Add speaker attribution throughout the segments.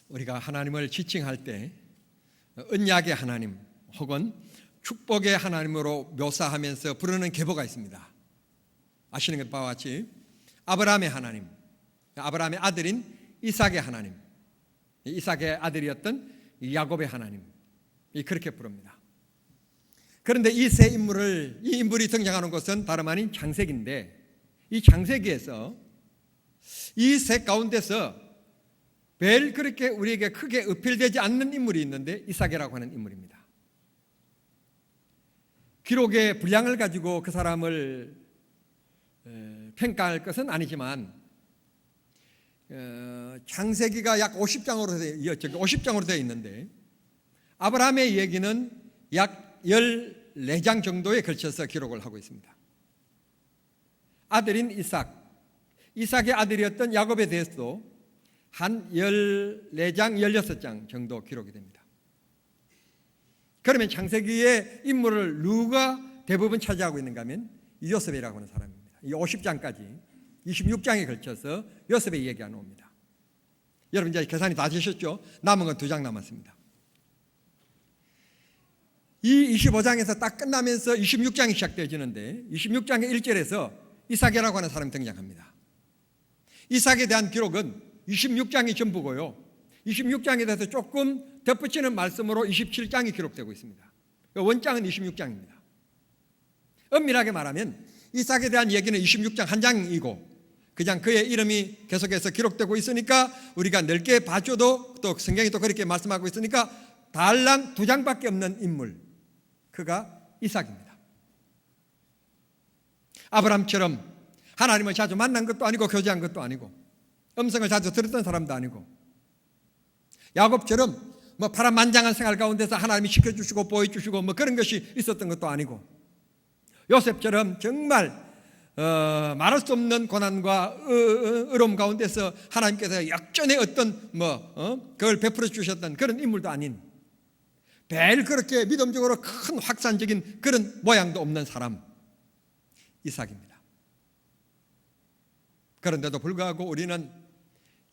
Speaker 1: 우리가 하나님을 지칭할 때 언약의 하나님 혹은 축복의 하나님으로 묘사하면서 부르는 계보가 있습니다. 아시는 것 바와 같이 아브라함의 하나님, 아브라함의 아들인 이삭의 하나님, 이삭의 아들이었던 야곱의 하나님, 그렇게 부릅니다. 그런데 이 인물이 등장하는 것은 다름 아닌 창세기인데, 이 창세기에서 이 셋 가운데서 별 그렇게 우리에게 크게 어필되지 않는 인물이 있는데 이삭이라고 하는 인물입니다. 기록의 분량을 가지고 그 사람을 평가할 것은 아니지만 창세기가 약 50장으로 되어 있는데 아브라함의 얘기는 약 14장 정도에 걸쳐서 기록을 하고 있습니다. 아들인 이삭의 아들이었던 야곱에 대해서도 한 14장, 16장 정도 기록이 됩니다. 그러면 창세기의 인물을 누가 대부분 차지하고 있는가 하면 요셉이라고 하는 사람입니다. 이 50장까지 26장에 걸쳐서 요셉의 얘기가 나옵니다. 여러분 이제 계산이 다 되셨죠? 남은 건 2장 남았습니다. 이 25장에서 딱 끝나면서 26장이 시작되어지는데 26장의 1절에서 이삭이라고 하는 사람이 등장합니다. 이삭에 대한 기록은 26장이 전부고요. 26장에 대해서 조금 덧붙이는 말씀으로 27장이 기록되고 있습니다. 원장은 26장입니다. 엄밀하게 말하면 이삭에 대한 얘기는 26장 한 장이고 그냥 그의 이름이 계속해서 기록되고 있으니까 우리가 넓게 봐줘도 또 성경이 또 그렇게 말씀하고 있으니까 달랑 2장밖에 없는 인물, 그가 이삭입니다. 아브라함처럼 하나님을 자주 만난 것도 아니고 교제한 것도 아니고 음성을 자주 들었던 사람도 아니고 야곱처럼 파란만장한 생활 가운데서 하나님이 지켜주시고 보여주시고 그런 것이 있었던 것도 아니고 요셉처럼 정말 말할 수 없는 고난과 어려움 가운데서 하나님께서 역전의 어떤 그걸 베풀어 주셨던 그런 인물도 아닌 별 그렇게 믿음적으로 큰 확산적인 그런 모양도 없는 사람 이삭입니다. 그런데도 불구하고 우리는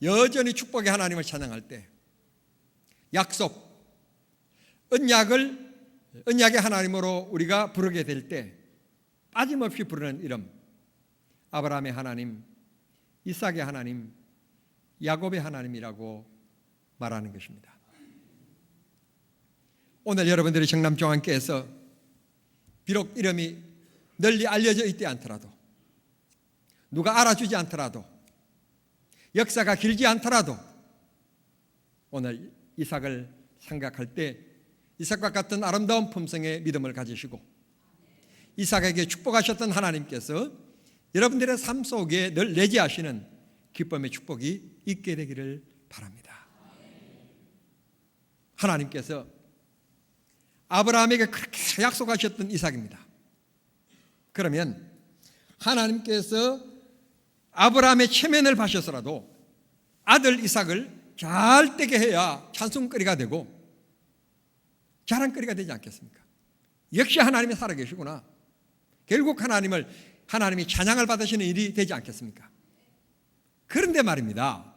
Speaker 1: 여전히 축복의 하나님을 찬양할 때 약속, 언약의 하나님으로 우리가 부르게 될 때 빠짐없이 부르는 이름, 아브라함의 하나님, 이삭의 하나님, 야곱의 하나님이라고 말하는 것입니다. 오늘 여러분들이 정남종안교회에서 비록 이름이 널리 알려져 있지 않더라도 누가 알아주지 않더라도 역사가 길지 않더라도 오늘 이삭을 생각할 때 이삭과 같은 아름다운 품성의 믿음을 가지시고 이삭에게 축복하셨던 하나님께서 여러분들의 삶 속에 늘 내재하시는 기쁨의 축복이 있게 되기를 바랍니다. 하나님께서 아브라함에게 그렇게 약속하셨던 이삭입니다. 그러면 하나님께서 아브라함의 체면을 봐셔서라도 아들 이삭을 잘 되게 해야 찬송거리가 되고 자랑거리가 되지 않겠습니까? 역시 하나님이 살아계시구나. 결국 하나님이 찬양을 받으시는 일이 되지 않겠습니까? 그런데 말입니다.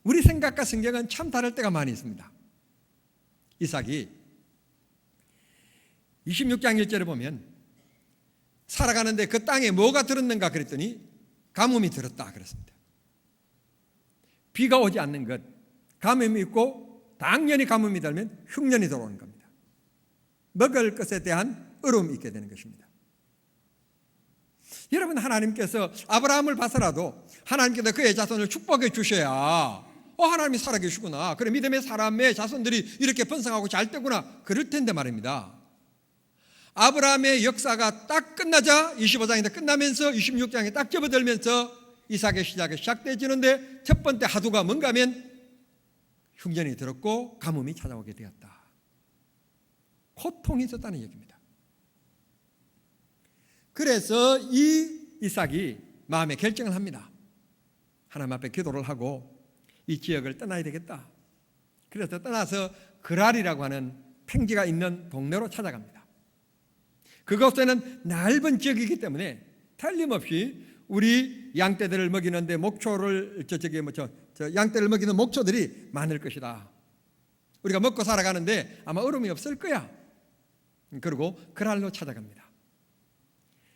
Speaker 1: 우리 생각과 성경은 참 다를 때가 많이 있습니다. 이삭이 26장 1절에 보면 살아가는데 그 땅에 뭐가 들었는가 그랬더니 가뭄이 들었다 그랬습니다. 비가 오지 않는 것, 가뭄이 있고 당연히 가뭄이 들면 흉년이 들어오는 겁니다. 먹을 것에 대한 어려움이 있게 되는 것입니다. 여러분 하나님께서 아브라함을 봐서라도 하나님께서 그의 자손을 축복해 주셔야 하나님이 살아계시구나. 그래 믿음의 사람의 자손들이 이렇게 번성하고 잘 되구나. 그럴 텐데 말입니다. 아브라함의 역사가 딱 끝나자 25장이 끝나면서 26장에 딱 접어들면서 이삭의 시작이 시작되어지는데 첫 번째 하두가 뭔가 하면 흉년이 들었고 가뭄이 찾아오게 되었다. 고통이 있었다는 얘기입니다. 그래서 이 이삭이 마음에 결정을 합니다. 하나님 앞에 기도를 하고 이 지역을 떠나야 되겠다. 그래서 떠나서 그랄이라고 하는 평지가 있는 동네로 찾아갑니다. 그곳에는 넓은 지역이기 때문에 틀림없이 우리 양떼들을 먹이는데 양떼를 먹이는 목초들이 많을 것이다. 우리가 먹고 살아가는데 아마 어려움이 없을 거야. 그리고 그랄로 찾아갑니다.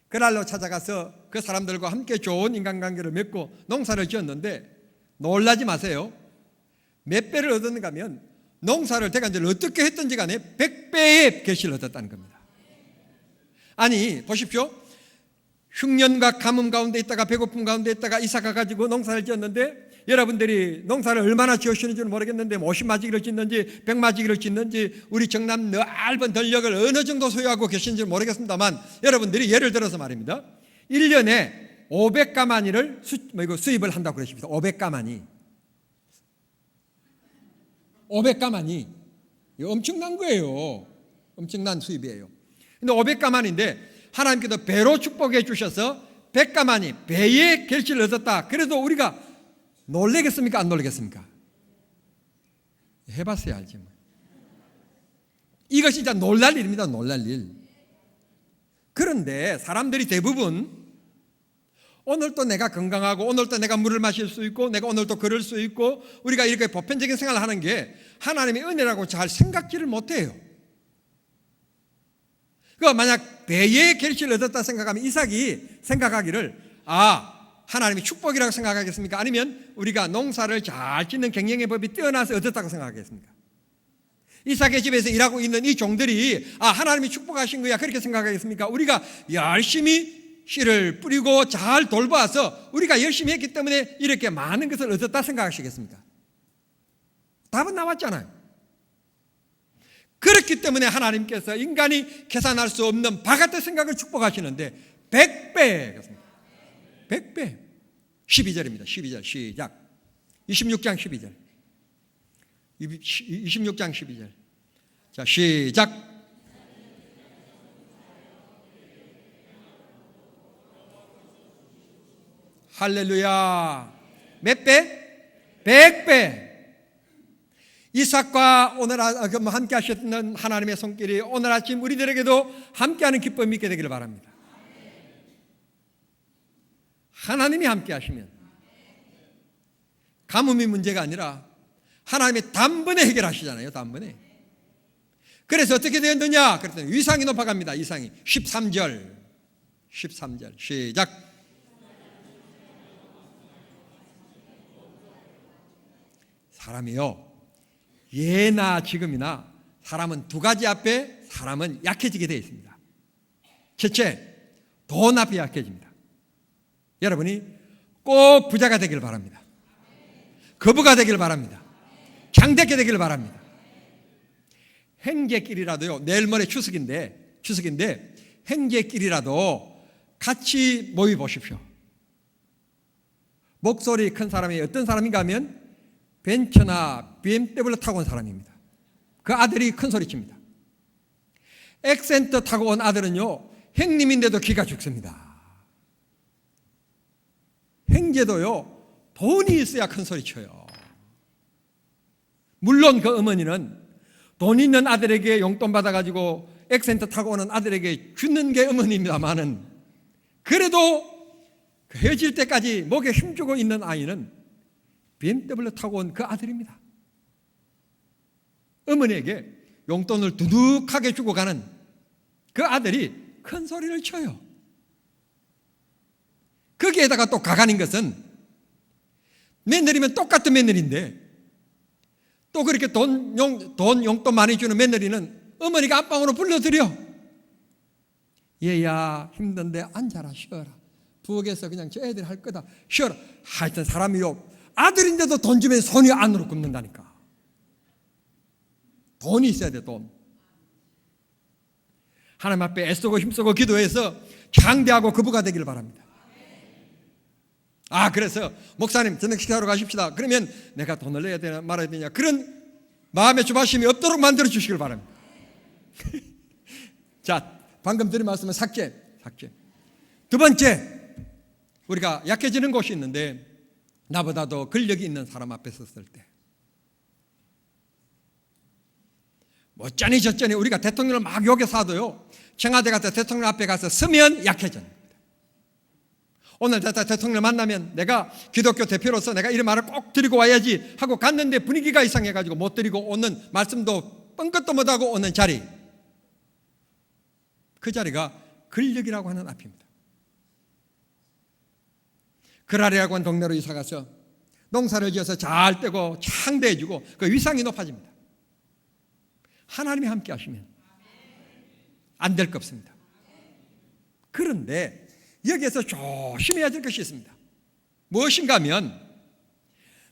Speaker 1: 그랄로 찾아가서 그 사람들과 함께 좋은 인간관계를 맺고 농사를 지었는데 놀라지 마세요. 몇 배를 얻었는가 하면 농사를 대간절 어떻게 했든지 간에 100배의 결실을 얻었다는 겁니다. 아니 보십시오. 흉년과 가뭄 가운데 있다가 배고픔 가운데 있다가 이삭 가가지고 농사를 지었는데 여러분들이 농사를 얼마나 지으시는지는 모르겠는데 50마지기를 짓는지 100마지기를 짓는지 우리 정남 넓은 전력을 어느 정도 소유하고 계신지 모르겠습니다만 여러분들이 예를 들어서 말입니다. 1년에 500가마니를 수입을 한다고 그러십니다. 500가마니. 500가마니. 이거 엄청난 거예요. 엄청난 수입이에요. 근데 500가마니인데 하나님께서 배로 축복해 주셔서 100가마니 배의 결실을 얻었다. 그래도 우리가 놀라겠습니까? 안 놀라겠습니까? 해봤어야 알지 뭐. 이것이 진짜 놀랄 일입니다. 놀랄 일. 그런데 사람들이 대부분 오늘도 내가 건강하고 오늘도 내가 물을 마실 수 있고 내가 오늘도 걸을 수 있고 우리가 이렇게 보편적인 생활을 하는 게 하나님의 은혜라고 잘 생각지를 못해요. 그 만약 배의 결실을 얻었다 생각하면 이삭이 생각하기를 하나님이 축복이라고 생각하겠습니까? 아니면 우리가 농사를 잘 짓는 경영의 법이 뛰어나서 얻었다고 생각하겠습니까? 이삭의 집에서 일하고 있는 이 종들이 하나님이 축복하신 거야 그렇게 생각하겠습니까? 우리가 열심히 씨를 뿌리고 잘 돌봐서 우리가 열심히 했기 때문에 이렇게 많은 것을 얻었다 생각하시겠습니까? 답은 나왔잖아요. 그렇기 때문에 하나님께서 인간이 계산할 수 없는 바깥의 생각을 축복하시는데 100배 100배 12절입니다. 12절 시작. 26장 12절 26장 12절 자 시작. 할렐루야. 몇 배? 100배. 이삭과 오늘 함께 하셨던 하나님의 손길이 오늘 아침 우리들에게도 함께하는 기쁨이 있게 되기를 바랍니다. 하나님이 함께 하시면 가뭄이 문제가 아니라 하나님이 단번에 해결하시잖아요. 단번에. 그래서 어떻게 되었느냐 그랬더니 위상이 높아갑니다. 위상이 13절 시작. 사람이요 예나 지금이나 사람은 두 가지 앞에 사람은 약해지게 되어 있습니다. 첫째, 돈 앞에 약해집니다. 여러분이 꼭 부자가 되길 바랍니다. 거부가 되길 바랍니다. 장대케 되길 바랍니다. 형제끼리라도요. 내일 모레 추석인데 형제끼리라도 같이 모여 보십시오. 목소리 큰 사람이 어떤 사람인가 하면 벤츠나 BMW 타고 온 사람입니다. 그 아들이 큰 소리 칩니다. 액센트 타고 온 아들은요 형님인데도 기가 죽습니다. 형제도요 돈이 있어야 큰 소리 쳐요. 물론 그 어머니는 돈 있는 아들에게 용돈 받아가지고 액센트 타고 오는 아들에게 주는 게 어머니입니다만은 그래도 헤어질 때까지 목에 힘주고 있는 아이는 BMW 타고 온 그 아들입니다. 어머니에게 용돈을 두둑하게 주고 가는 그 아들이 큰 소리를 쳐요. 거기에다가 또 가관인 것은 며느리면 똑같은 며느리인데 또 그렇게 돈 용돈 많이 주는 며느리는 어머니가 안방으로 불러들여. 얘야 힘든데 앉아라 쉬어라. 부엌에서 그냥 저 애들 할 거다 쉬어라. 하여튼 사람이요 아들인데도 돈 주면 손이 안으로 굽는다니까. 돈이 있어야 돼. 돈. 하나님 앞에 애쓰고 힘쓰고 기도해서 장대하고 거부가 되기를 바랍니다. 그래서 목사님 저녁 식사하러 가십시다. 그러면 내가 돈을 내야 되나 말아야 되냐 그런 마음의 조바심이 없도록 만들어 주시길 바랍니다. 자, 방금 드린 말씀은 삭제. 두 번째, 우리가 약해지는 곳이 있는데 나보다도 권력이 있는 사람 앞에 섰을 때 어쩌니 저쩌니 우리가 대통령을 막 욕해 사도요 청와대 가서 대통령 앞에 가서 서면 약해져요. 오늘 대통령을 만나면 내가 기독교 대표로서 내가 이런 말을 꼭 드리고 와야지 하고 갔는데 분위기가 이상해가지고 못 드리고 오는, 말씀도 뻥끗도 못하고 오는 자리, 그 자리가 근력이라고 하는 앞입니다. 그라리라고 하는 동네로 이사가서 농사를 지어서 잘 떼고 창대해주고 그 위상이 높아집니다. 하나님이 함께 하시면 안 될 거 없습니다. 그런데 여기에서 조심해야 될 것이 있습니다. 무엇인가 하면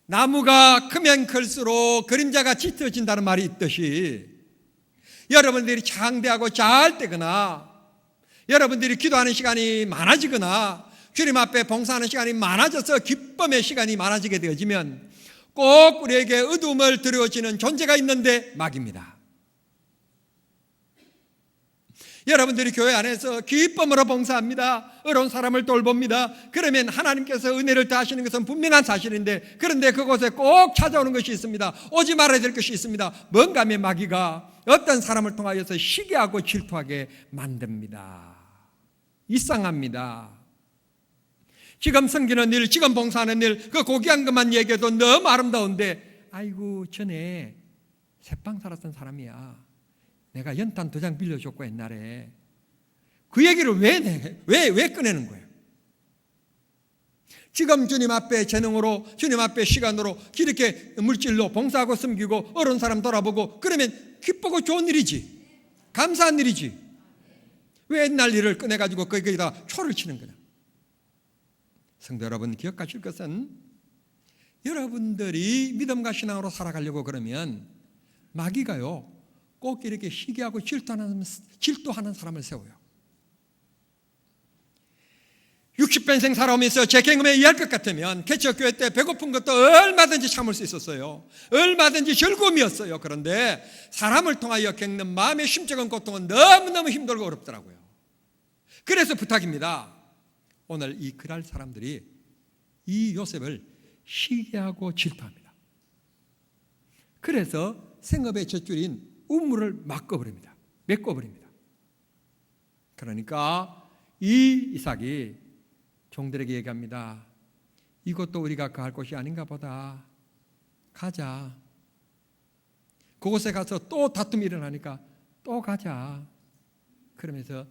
Speaker 1: 나무가 크면 클수록 그림자가 짙어진다는 말이 있듯이 여러분들이 창대하고 잘 되거나 여러분들이 기도하는 시간이 많아지거나 주님 앞에 봉사하는 시간이 많아져서 기쁨의 시간이 많아지게 되어지면 꼭 우리에게 어둠을 드려지는 존재가 있는데 마귀입니다. 여러분들이 교회 안에서 기쁨으로 봉사합니다. 어려운 사람을 돌봅니다. 그러면 하나님께서 은혜를 더하시는 것은 분명한 사실인데, 그런데 그곳에 꼭 찾아오는 것이 있습니다. 오지 말아야 될 것이 있습니다. 뭔가 하면 마귀가 어떤 사람을 통하여서 시기하고 질투하게 만듭니다. 이상합니다. 지금 섬기는 일, 지금 봉사하는 일, 그 고귀한 것만 얘기해도 너무 아름다운데, 아이고 전에 새빵 살았던 사람이야. 내가 연탄 2장 빌려줬고 옛날에. 그 얘기를 왜 꺼내는 거예요? 지금 주님 앞에 재능으로, 주님 앞에 시간으로 이렇게 물질로 봉사하고 섬기고 어려운 사람 돌아보고 그러면 기쁘고 좋은 일이지, 감사한 일이지. 왜 옛날 일을 꺼내가지고 거기다 초를 치는 거냐? 성도 여러분, 기억하실 것은 여러분들이 믿음과 신앙으로 살아가려고 그러면 마귀가요 꼭 이렇게 시기하고 질투하는 사람을 세워요. 60평생 살아오면서 제 경험에 의할 것 같으면 개척교회 때 배고픈 것도 얼마든지 참을 수 있었어요. 얼마든지 즐거움이었어요. 그런데 사람을 통하여 겪는 마음의 심적인 고통은 너무너무 힘들고 어렵더라고요. 그래서 부탁입니다. 오늘 이 그랄 사람들이 이 요셉을 시기하고 질투합니다. 그래서 생업의 젖줄인 우물을 막아버립니다. 메꿔버립니다. 그러니까 이 이삭이 종들에게 얘기합니다. 이것도 우리가 가할 곳이 아닌가 보다. 가자. 그곳에 가서 또 다툼이 일어나니까 또 가자. 그러면서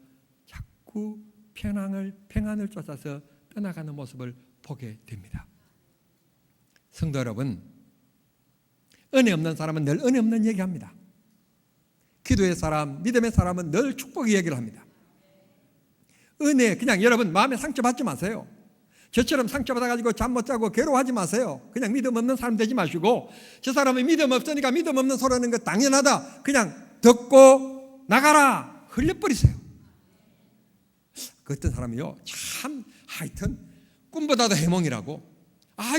Speaker 1: 자꾸 평안을 쫓아서 떠나가는 모습을 보게 됩니다. 성도 여러분, 은혜 없는 사람은 늘 은혜 없는 얘기합니다. 기도의 사람, 믿음의 사람은 늘 축복의 얘기를 합니다. 은혜, 그냥 여러분 마음에 상처받지 마세요. 저처럼 상처받아가지고 잠 못 자고 괴로워하지 마세요. 그냥 믿음 없는 사람 되지 마시고, 저 사람이 믿음 없으니까 믿음 없는 소리 하는 거 당연하다, 그냥 듣고 나가라, 흘려버리세요. 그 어떤 사람이요, 참 하여튼 꿈보다도 해몽이라고,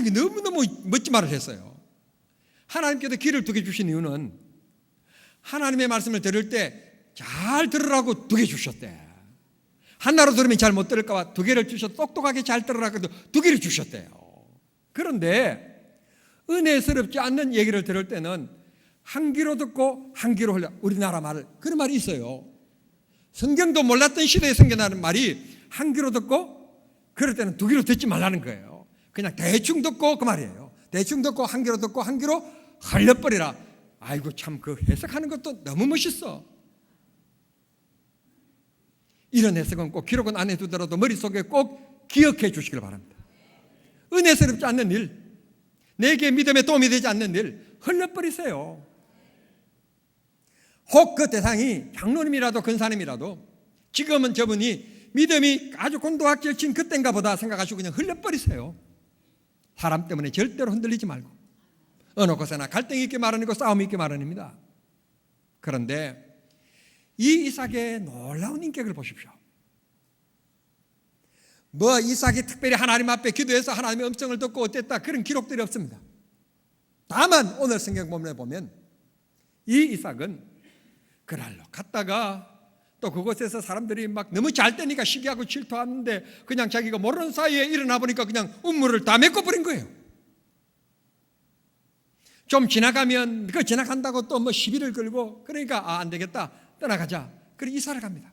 Speaker 1: 이게 너무너무 멋진 말을 했어요. 하나님께서 귀를 2개 주신 이유는 하나님의 말씀을 들을 때 잘 들으라고 2개 주셨대. 하나로 들으면 잘 못 들을까 봐 2개를 주셔서 똑똑하게 잘 들으라고 2개를 주셨대요. 그런데 은혜스럽지 않는 얘기를 들을 때는 한 귀로 듣고 한 귀로 흘려, 우리나라 말을, 그런 말이 있어요. 성경도 몰랐던 시대에 생겨나는 말이 한 귀로 듣고, 그럴 때는 2귀로 듣지 말라는 거예요. 그냥 대충 듣고 그 말이에요. 대충 듣고 한 귀로 듣고 한 귀로 흘려버리라. 아이고 참, 그 해석하는 것도 너무 멋있어. 이런 해석은 꼭 기록은 안 해두더라도 머릿속에 꼭 기억해 주시길 바랍니다. 은혜스럽지 않는 일, 내게 믿음에 도움이 되지 않는 일 흘려버리세요. 혹 그 대상이 장로님이라도 근사님이라도 지금은 저분이 믿음이 아주 곤도학절친 그땐가 보다 생각하시고 그냥 흘려버리세요. 사람 때문에 절대로 흔들리지 말고. 어느 곳에나 갈등이 있기 마련이고 싸움이 있기 마련입니다. 그런데 이 이삭의 놀라운 인격을 보십시오. 이삭이 특별히 하나님 앞에 기도해서 하나님의 음성을 듣고 어땠다, 그런 기록들이 없습니다. 다만 오늘 성경 본문에 보면 이 이삭은 그날로 갔다가 또 그곳에서 사람들이 막 너무 잘 되니까 시기하고 질투하는데 그냥 자기가 모르는 사이에 일어나 보니까 그냥 우물을 다 메꿔버린 거예요. 좀 지나가면 그 지나간다고 또 뭐 시비를 걸고, 그러니까 안 되겠다, 떠나가자. 그래 이사를 갑니다.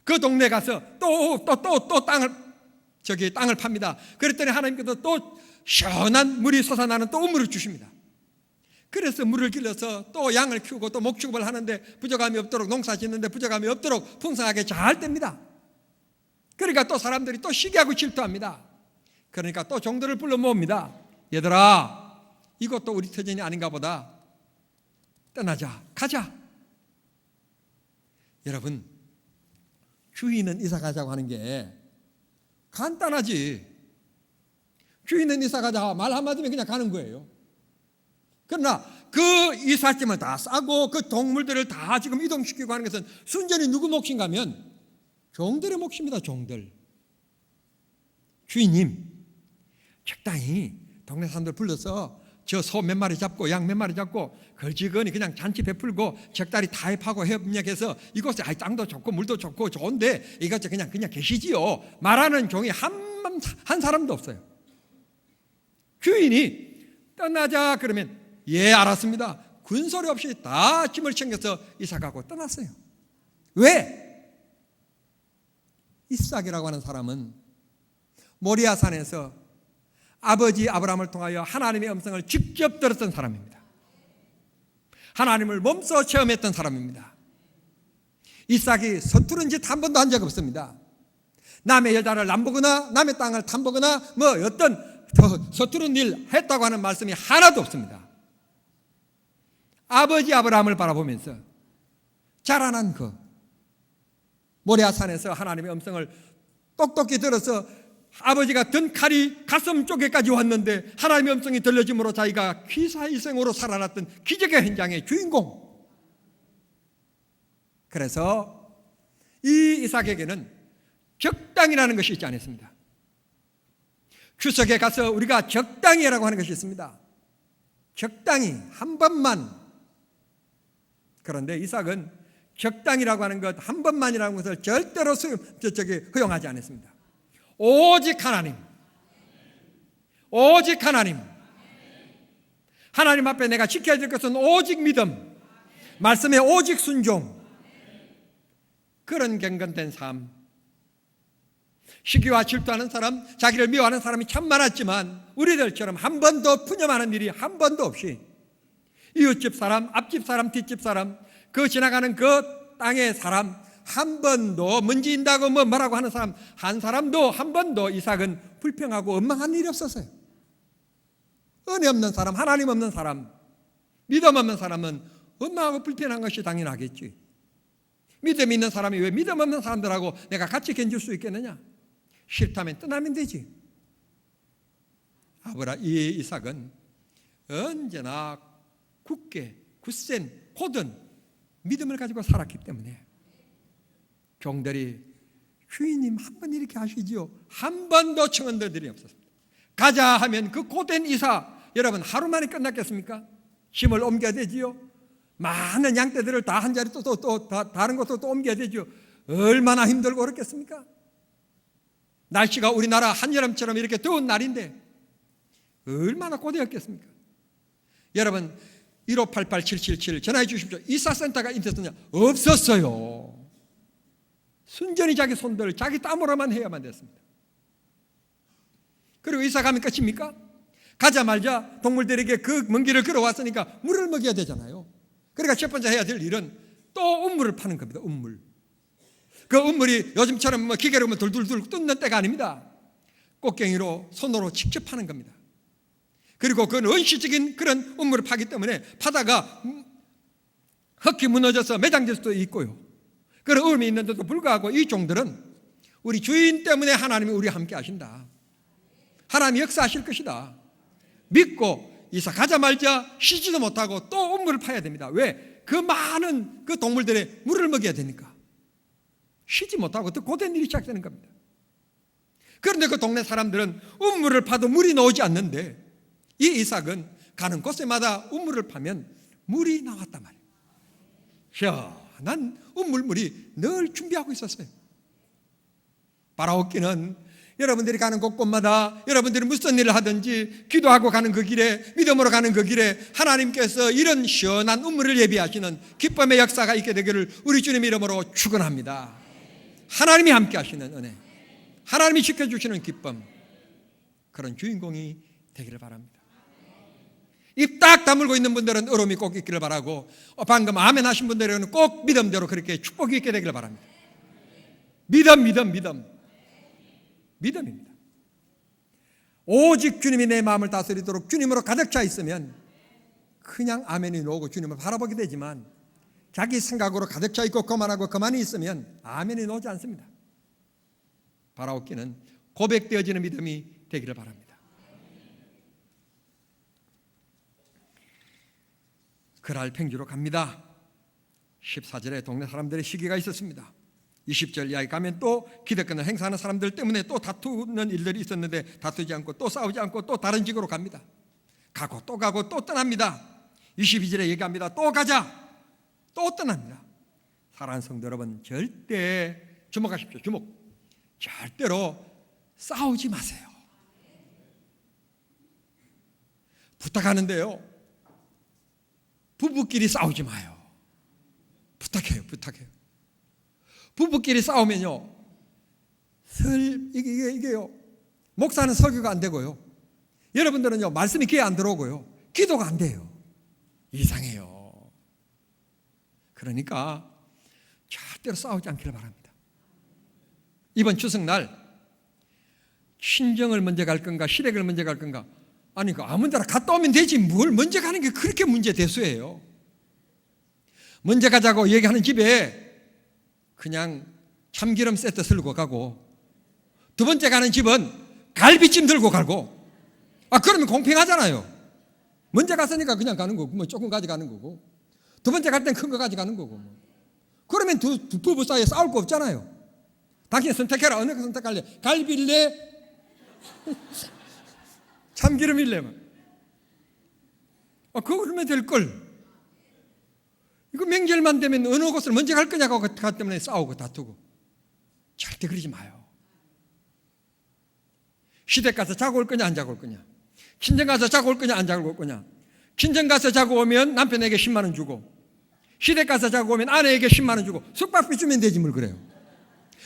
Speaker 1: 그 동네 가서 또 땅을 저기 땅을 팝니다. 그랬더니 하나님께서 또 시원한 물이 솟아나는 또 우물을 주십니다. 그래서 물을 길러서 또 양을 키우고 또 목축업을 하는데 부족함이 없도록, 농사 짓는데 부족함이 없도록 풍성하게 잘 됩니다. 그러니까 또 사람들이 또 시기하고 질투합니다. 그러니까 또 종들을 불러 모읍니다. 얘들아, 이것도 우리 터전이 아닌가 보다. 떠나자, 가자. 여러분, 주인은 이사 가자고 하는 게 간단하지. 주인은 이사 가자 말 한마디면 그냥 가는 거예요. 그러나 그 이삿짐을 다 싸고 그 동물들을 다 지금 이동시키고 하는 것은 순전히 누구 몫인가 하면 종들의 몫입니다. 종들. 주인님, 적당히 동네 사람들 불러서 저 소 몇 마리 잡고 양 몇 마리 잡고 걸지건히 그냥 잔치 베풀고 적당히 타협하고 협력해서 이곳에 땅도 좋고 물도 좋고 좋은데 이것 그냥 계시지요 말하는 종이 한 사람도 없어요. 주인이 떠나자 그러면 예, 알았습니다. 군소리 없이 다 짐을 챙겨서 이사가고 떠났어요. 왜? 이삭이라고 하는 사람은 모리아산에서 아버지 아브라함을 통하여 하나님의 음성을 직접 들었던 사람입니다. 하나님을 몸소 체험했던 사람입니다. 이삭이 서투른 짓 한 번도 한 적 없습니다. 남의 여자를 남보거나 남의 땅을 탐보거나 뭐 어떤 서투른 일 했다고 하는 말씀이 하나도 없습니다. 아버지 아브라함을 바라보면서 자라난 그 모리아산에서 하나님의 음성을 똑똑히 들어서 아버지가 든 칼이 가슴 쪽에까지 왔는데 하나님의 음성이 들려짐으로 자기가 귀사일생으로 살아났던 기적의 현장의 주인공. 그래서 이 이삭에게는 적당이라는 것이 있지 않았습니다. 추석에 가서 우리가 적당히라고 하는 것이 있습니다. 적당히 한 번만. 그런데 이삭은 적당이라고 하는 것 한 번만이라는 것을 절대로 허용하지 않았습니다. 오직 하나님, 오직 하나님, 하나님 앞에 내가 지켜야 될 것은 오직 믿음, 말씀에 오직 순종. 그런 경건된 삶. 시기와 질투하는 사람, 자기를 미워하는 사람이 참 많았지만 우리들처럼 한 번도 푸념하는 일이 한 번도 없이 이웃집 사람, 앞집 사람, 뒷집 사람, 그 지나가는 그 땅의 사람 한 번도 문지인다고 뭐라고 하는 사람 한 사람도 한 번도 이삭은 불평하고 원망한 일이 없었어요. 은혜 없는 사람, 하나님 없는 사람, 믿음 없는 사람은 원망하고 불평한 것이 당연하겠지. 믿음 있는 사람이 왜 믿음 없는 사람들하고 내가 같이 견줄 수 있겠느냐? 싫다면 떠나면 되지. 이 이삭은 언제나 굳게 굳센 고든 믿음을 가지고 살았기 때문에 종들이 주인님 한 번 이렇게 하시지요. 한 번도 청원들 일이 없었습니다. 가자 하면 그 고된 이사 여러분 하루 만에 끝났겠습니까? 짐을 옮겨야 되지요. 많은 양떼들을 다 한 자리 또 다른 곳으로 또 옮겨야 되죠. 얼마나 힘들고 어렵겠습니까? 날씨가 우리나라 한여름처럼 이렇게 더운 날인데 얼마나 고되었겠습니까? 여러분 1588-777 전화해 주십시오. 이사센터가 있었느냐? 없었어요. 순전히 자기 손들 자기 땀으로만 해야만 됐습니다. 그리고 이사 가면 끝입니까? 가자마자 동물들에게 그 먼 길을 걸어왔으니까 물을 먹여야 되잖아요. 그러니까 첫 번째 해야 될 일은 또 우물을 파는 겁니다. 우물. 그 우물이 요즘처럼 뭐 기계로 돌돌돌 뜯는 때가 아닙니다. 꽃갱이로 손으로 직접 파는 겁니다. 그리고 그건 원시적인 그런 우물을 파기 때문에 파다가 흙이 무너져서 매장될 수도 있고요. 그런 의미 있는데도 불구하고 이 종들은 우리 주인 때문에 하나님이 우리와 함께 하신다. 하나님이 역사하실 것이다. 믿고 이사 가자마자 쉬지도 못하고 또 우물을 파야 됩니다. 왜? 그 많은 그 동물들의 물을 먹여야 되니까. 쉬지 못하고 또 고된 일이 시작되는 겁니다. 그런데 그 동네 사람들은 우물을 파도 물이 나오지 않는데 이 이삭은 가는 곳에마다 우물을 파면 물이 나왔단 말이에요. 시원한 우물물이 늘 준비하고 있었어요. 바라옵기는 여러분들이 가는 곳곳마다 여러분들이 무슨 일을 하든지 기도하고 가는 그 길에 믿음으로 가는 그 길에 하나님께서 이런 시원한 우물을 예비하시는 기쁨의 역사가 있게 되기를 우리 주님 이름으로 축원합니다. 하나님이 함께 하시는 은혜, 하나님이 지켜주시는 기쁨, 그런 주인공이 되기를 바랍니다. 입 딱 다물고 있는 분들은 어려움이 꼭 있기를 바라고, 방금 아멘 하신 분들은 꼭 믿음대로 그렇게 축복이 있게 되기를 바랍니다. 믿음입니다. 오직 주님이 내 마음을 다스리도록 주님으로 가득 차 있으면 그냥 아멘이 나오고 주님을 바라보게 되지만, 자기 생각으로 가득 차 있고 그만하고 그만이 있으면 아멘이 나오지 않습니다. 바라옵기는 고백되어지는 믿음이 되기를 바랍니다. 그랄 팽지로 갑니다. 14절에 동네 사람들의 시기가 있었습니다. 20절 이야기 가면 또 기득권을 행사하는 사람들 때문에 또 다투는 일들이 있었는데, 다투지 않고 또 싸우지 않고 또 다른 지역으로 갑니다. 가고 또 떠납니다. 22절에 얘기합니다. 또 가자, 또 떠납니다. 사랑하는 성도 여러분, 절대 주목하십시오. 절대로 싸우지 마세요. 부탁하는데요, 부부끼리 싸우지 마요. 부탁해요. 부부끼리 싸우면요, 이게요, 목사는 설교가 안 되고요, 여러분들은요, 말씀이 귀에 안 들어오고요, 기도가 안 돼요. 이상해요. 그러니까 절대로 싸우지 않기를 바랍니다. 이번 추석날 친정을 먼저 갈 건가, 시댁을 먼저 갈 건가, 아니 그 아무 데나 갔다 오면 되지 뭘 먼저 가는 게 그렇게 문제 대수예요. 먼저 가자고 얘기하는 집에 그냥 참기름 세트 들고 가고, 두 번째 가는 집은 갈비찜 들고 가고, 그러면 공평하잖아요. 먼저 갔으니까 그냥 가는 거고, 뭐 조금 가져가는 거고, 두 번째 갈 땐 큰 거 가져가는 거고, 그러면 두 부부 사이에 싸울 거 없잖아요. 당신 선택해라. 어느 거 선택할래? 갈비일래? 참기름일래? 그러면 될걸. 이거 명절만 되면 어느 곳을 먼저 갈 거냐고 그것 때문에 싸우고 다투고. 절대 그러지 마요. 시댁 가서 자고 올 거냐 안 자고 올 거냐, 친정 가서 자고 올 거냐 안 자고 올 거냐. 친정 가서 자고 오면 남편에게 10만 원 주고, 시댁 가서 자고 오면 아내에게 10만 원 주고, 숙박비 주면 되지 뭘 그래요.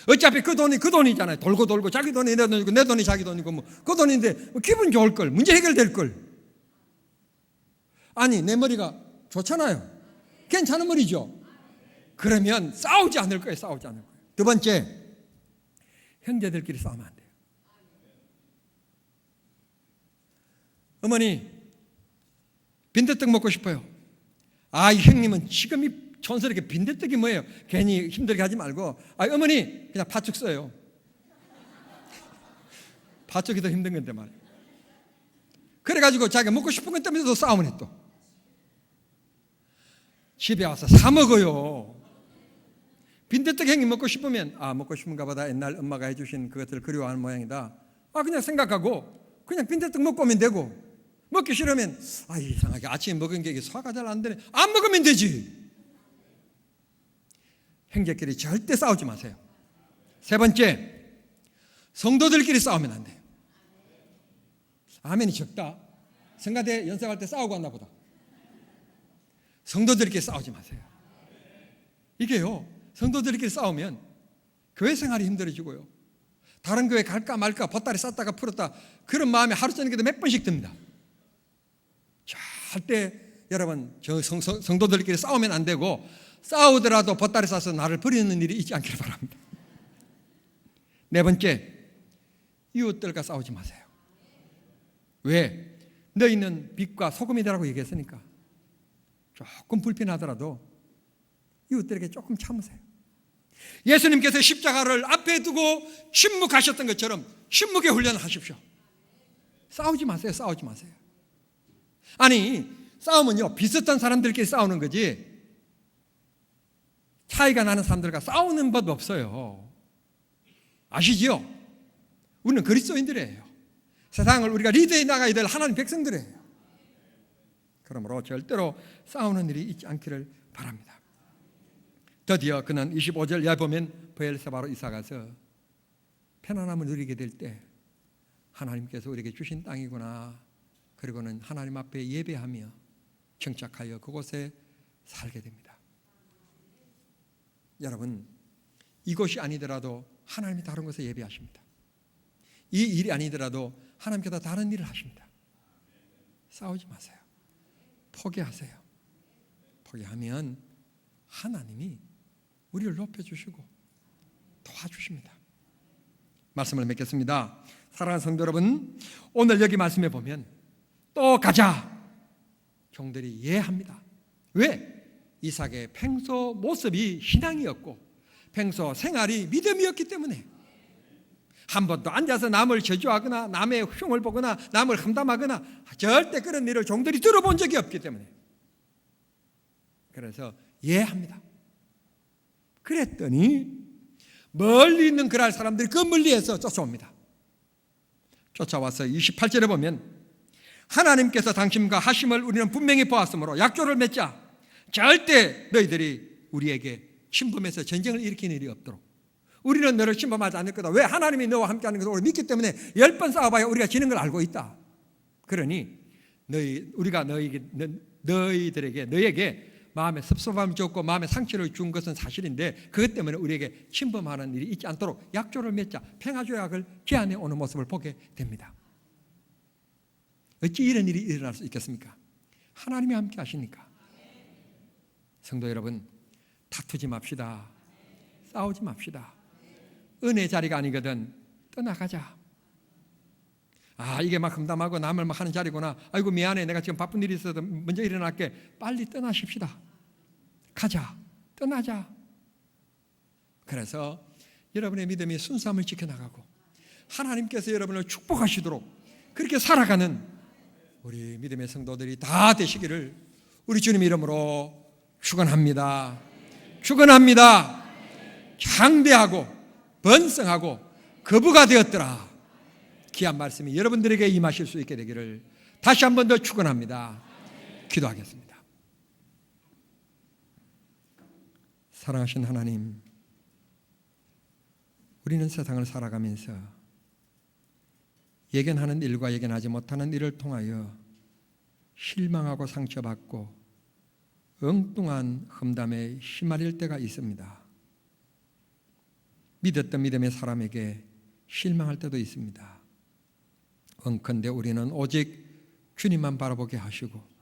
Speaker 1: 어차피 그 돈이 그 돈이잖아요. 돌고 자기 돈이 내 돈이고 내 돈이 자기 돈이고, 그 돈인데 기분 좋을 걸, 문제 해결될 걸. 아니 내 머리가 좋잖아요. 괜찮은 머리죠. 그러면 싸우지 않을 거예요. 두 번째, 형제들끼리 싸우면 안 돼요. 어머니 빈대떡 먹고 싶어요. 이 형님은 지금 이 촌스럽게 빈대떡이 뭐예요? 괜히 힘들게 하지 말고, 어머니 그냥 팥죽 써요. 팥죽이 더 힘든 건데 말이에요. 그래가지고 자기가 먹고 싶은 것 때문에 또 싸움을 해. 또 집에 와서 사 먹어요. 빈대떡 형님 먹고 싶으면 먹고 싶은가 보다, 옛날 엄마가 해주신 그것을 그리워하는 모양이다. 그냥 생각하고 그냥 빈대떡 먹고 오면 되고, 먹기 싫으면 이상하게 아침에 먹은 게 소화가 잘 안 되네, 안 먹으면 되지. 형제끼리 절대 싸우지 마세요. 세 번째, 성도들끼리 싸우면 안 돼요. 아멘이 적다. 성가대 연습할 때 싸우고 왔나 보다. 성도들끼리 싸우지 마세요. 이게요, 성도들끼리 싸우면 교회 생활이 힘들어지고요, 다른 교회 갈까 말까 보따리 쌌다가 풀었다 그런 마음에 하루 저녁에도 몇 번씩 듭니다. 절대 여러분 성도들끼리 싸우면 안 되고, 싸우더라도 보따리 싸서 나를 버리는 일이 있지 않기를 바랍니다. 네 번째, 이웃들과 싸우지 마세요. 왜? 너희는 빛과 소금이라고 얘기했으니까 조금 불편하더라도 이웃들에게 조금 참으세요. 예수님께서 십자가를 앞에 두고 침묵하셨던 것처럼 침묵의 훈련을 하십시오. 싸우지 마세요. 아니 싸움은요, 비슷한 사람들끼리 싸우는 거지 차이가 나는 사람들과 싸우는 법 없어요. 아시지요? 우리는 그리스도인들이에요. 세상을 우리가 리드해 나가야 될 하나님 백성들이에요. 그러므로 절대로 싸우는 일이 있지 않기를 바랍니다. 드디어 그는 25절 이하 보면 브엘세바로 이사가서 편안함을 누리게 될 때, 하나님께서 우리에게 주신 땅이구나, 그리고는 하나님 앞에 예배하며 정착하여 그곳에 살게 됩니다. 여러분, 이곳이 아니더라도 하나님이 다른 곳에 예배하십니다. 이 일이 아니더라도 하나님께서 다른 일을 하십니다. 싸우지 마세요. 포기하세요. 포기하면 하나님이 우리를 높여주시고 도와주십니다. 말씀을 맺겠습니다. 사랑하는 성도 여러분, 오늘 여기 말씀해 보면 또 가자 종들이 예합니다. 왜? 이삭의 평소 모습이 신앙이었고 평소 생활이 믿음이었기 때문에 한 번도 앉아서 남을 저주하거나 남의 흉을 보거나 남을 험담하거나 절대 그런 일을 종들이 들어본 적이 없기 때문에 그래서 예합니다. 그랬더니 멀리 있는 그랄 사람들이 그 멀리에서 쫓아옵니다. 쫓아와서 28절에 보면 하나님께서 당신과 하심을 우리는 분명히 보았으므로 약조를 맺자. 절대 너희들이 우리에게 침범해서 전쟁을 일으키는 일이 없도록 우리는 너를 침범하지 않을 거다. 왜? 하나님이 너와 함께하는 것을 우리 믿기 때문에 10번 싸워봐야 우리가 지는 걸 알고 있다. 그러니 우리가 너에게 마음에 섭섭함을 줬고 마음에 상처를 준 것은 사실인데 그것 때문에 우리에게 침범하는 일이 있지 않도록 약조를 맺자. 평화조약을 제안해 오는 모습을 보게 됩니다. 어찌 이런 일이 일어날 수 있겠습니까? 하나님이 함께 하시니까. 성도 여러분, 다투지 맙시다. 싸우지 맙시다. 은혜 자리가 아니거든 떠나가자. 이게 막 험담하고 남을 막 하는 자리구나. 아이고 미안해, 내가 지금 바쁜 일이 있어서 먼저 일어날게. 빨리 떠나십시다. 가자. 떠나자. 그래서 여러분의 믿음이 순수함을 지켜나가고 하나님께서 여러분을 축복하시도록 그렇게 살아가는 우리 믿음의 성도들이 다 되시기를 우리 주님 이름으로 축원합니다. 축원합니다. 장대하고 번성하고 거부가 되었더라. 귀한 말씀이 여러분들에게 임하실 수 있게 되기를 다시 한 번 더 축원합니다. 기도하겠습니다. 사랑하신 하나님, 우리는 세상을 살아가면서 예견하는 일과 예견하지 못하는 일을 통하여 실망하고 상처받고 엉뚱한 험담에 휘말릴 때가 있습니다. 믿었던 믿음의 사람에게 실망할 때도 있습니다. 원컨대 우리는 오직 주님만 바라보게 하시고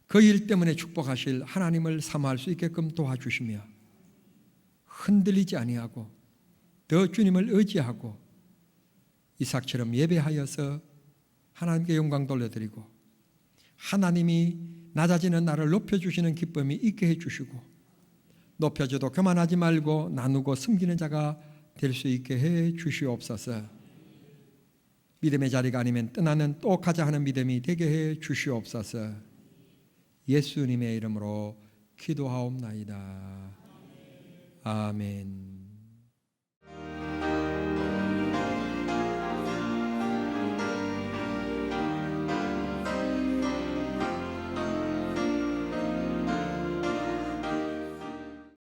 Speaker 1: 그 일 때문에 축복하실 하나님을 사모할 수 있게끔 도와주시며 흔들리지 아니하고 더 주님을 의지하고 이삭처럼 예배하여서 하나님께 영광 돌려드리고 하나님이 낮아지는 나를 높여주시는 기쁨이 있게 해주시고 높여줘도 그만하지 말고 나누고 섬기는 자가 될 수 있게 해 주시옵소서. 믿음의 자리가 아니면 떠나는 또 가자 하는 믿음이 되게 해 주시옵소서. 예수님의 이름으로 기도하옵나이다. 아멘.